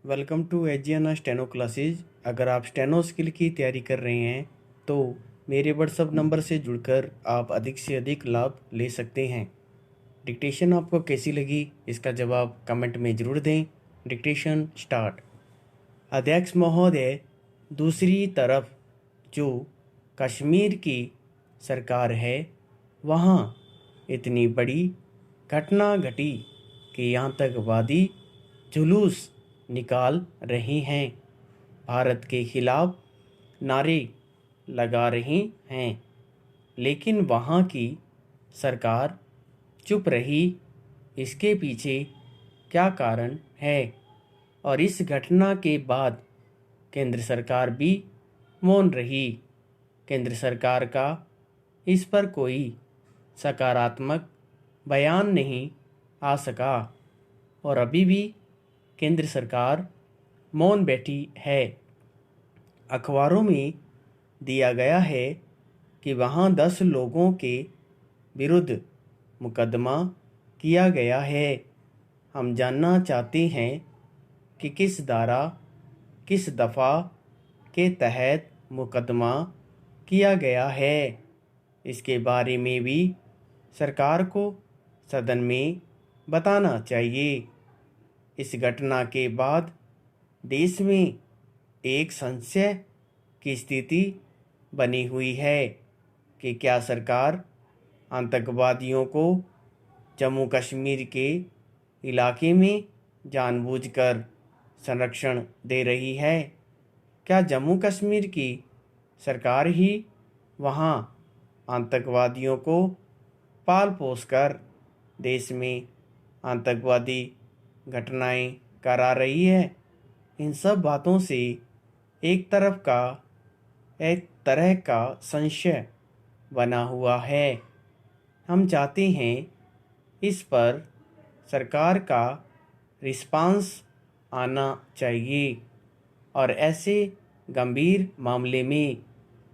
Welcome to एजियाना steno classes. अगर आप स्टेनो स्किल की तैयारी कर रहे हैं तो मेरे व्हाट्सअप नंबर से जुड़कर आप अधिक से अधिक लाभ ले सकते हैं। डिक्टेशन आपको कैसी लगी इसका जवाब कमेंट में ज़रूर दें। Dictation start. अध्यक्ष महोदय, दूसरी तरफ जो कश्मीर की सरकार है वहाँ इतनी बड़ी घटना घटी कि आतंकवादी जुलूस निकाल रही हैं, भारत के खिलाफ नारे लगा रही हैं, लेकिन वहाँ की सरकार चुप रही। इसके पीछे क्या कारण है? और इस घटना के बाद केंद्र सरकार भी मौन रही। केंद्र सरकार का इस पर कोई सकारात्मक बयान नहीं आ सका और अभी भी केंद्र सरकार मौन बैठी है। अखबारों में दिया गया है कि वहाँ 10 लोगों के विरुद्ध मुकदमा किया गया है। हम जानना चाहते हैं कि किस धारा, किस दफ़ा के तहत मुकदमा किया गया है। इसके बारे में भी सरकार को सदन में बताना चाहिए। इस घटना के बाद देश में एक संशय की स्थिति बनी हुई है कि क्या सरकार आतंकवादियों को जम्मू कश्मीर के इलाके में जानबूझकर संरक्षण दे रही है? क्या जम्मू कश्मीर की सरकार ही वहाँ आतंकवादियों को पाल पोस कर देश में आतंकवादी घटनाएं करा रही है? इन सब बातों से एक तरह का संशय बना हुआ है। हम चाहते हैं इस पर सरकार का रिस्पांस आना चाहिए और ऐसे गंभीर मामले में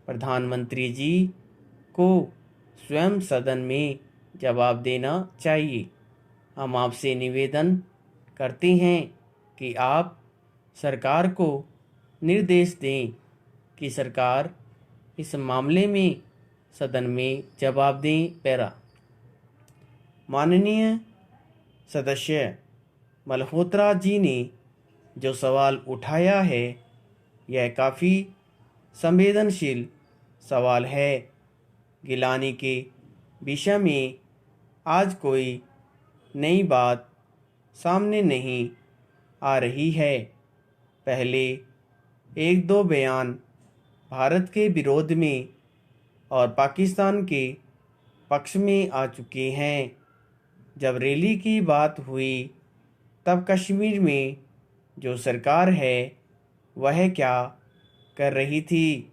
प्रधानमंत्री जी को स्वयं सदन में जवाब देना चाहिए। हम आपसे निवेदन करते हैं कि आप सरकार को निर्देश दें कि सरकार इस मामले में सदन में जवाब दें। पैरा। माननीय सदस्य मल्होत्रा जी ने जो सवाल उठाया है यह काफ़ी संवेदनशील सवाल है। गिलानी के विषय में आज कोई नई बात सामने नहीं आ रही है। पहले एक दो बयान भारत के विरोध में और पाकिस्तान के पक्ष में आ चुके हैं। जब रैली की बात हुई तब कश्मीर में जो सरकार है वह क्या कर रही थी,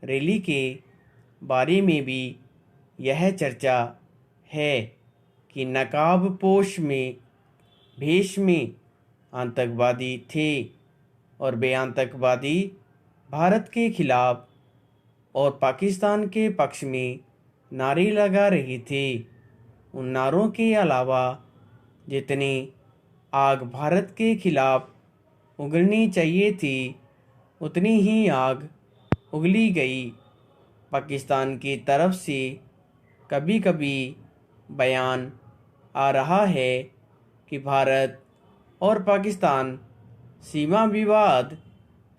रैली के बारे में भी यह चर्चा है कि नकाबपोश में भेष में आतंकवादी थे और वे आतंकवादी भारत के खिलाफ और पाकिस्तान के पक्ष में नारे लगा रही थी। उन नारों के अलावा जितनी आग भारत के खिलाफ उगलनी चाहिए थी उतनी ही आग उगली गई। पाकिस्तान की तरफ से कभी कभी बयान आ रहा है कि भारत और पाकिस्तान सीमा विवाद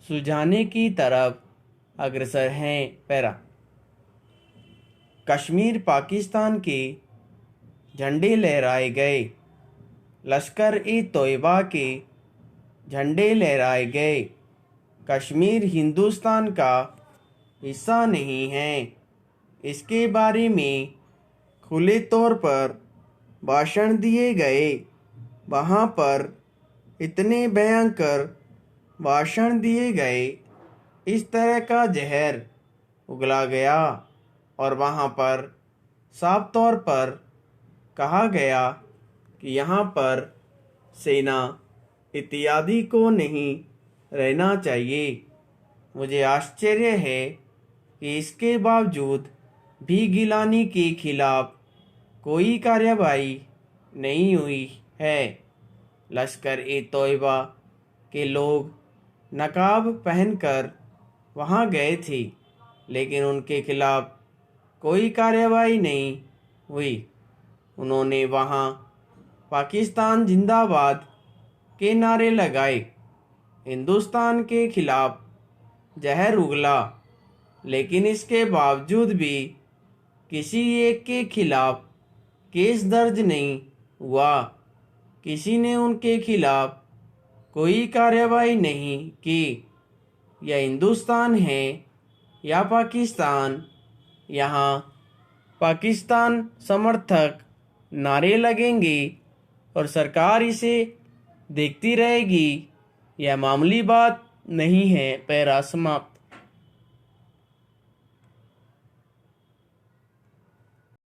सुलझाने की तरफ अग्रसर हैं। पैरा। कश्मीर पाकिस्तान के झंडे लहराए गए, लश्कर ए तोयबा के झंडे लहराए गए। कश्मीर हिंदुस्तान का हिस्सा नहीं है। इसके बारे में खुले तौर पर भाषण दिए गए। वहाँ पर इतने भयंकर भाषण दिए गए, इस तरह का जहर उगला गया और वहाँ पर साफ तौर पर कहा गया कि यहाँ पर सेना इत्यादि को नहीं रहना चाहिए। मुझे आश्चर्य है कि इसके बावजूद भी गिलानी के खिलाफ कोई कार्रवाई नहीं हुई है। लश्कर ए तोयबा के लोग नकाब पहनकर वहां गए थे, लेकिन उनके खिलाफ कोई कार्रवाई नहीं हुई। उन्होंने वहां पाकिस्तान जिंदाबाद के नारे लगाए, हिंदुस्तान के खिलाफ जहर उगला, लेकिन इसके बावजूद भी किसी एक के खिलाफ केस दर्ज नहीं हुआ। किसी ने उनके खिलाफ कोई कार्रवाई नहीं की। यह हिंदुस्तान है या पाकिस्तान, यहाँ पाकिस्तान समर्थक नारे लगेंगे और सरकार इसे देखती रहेगी। यह मामूली बात नहीं है। पैरा समाप्त।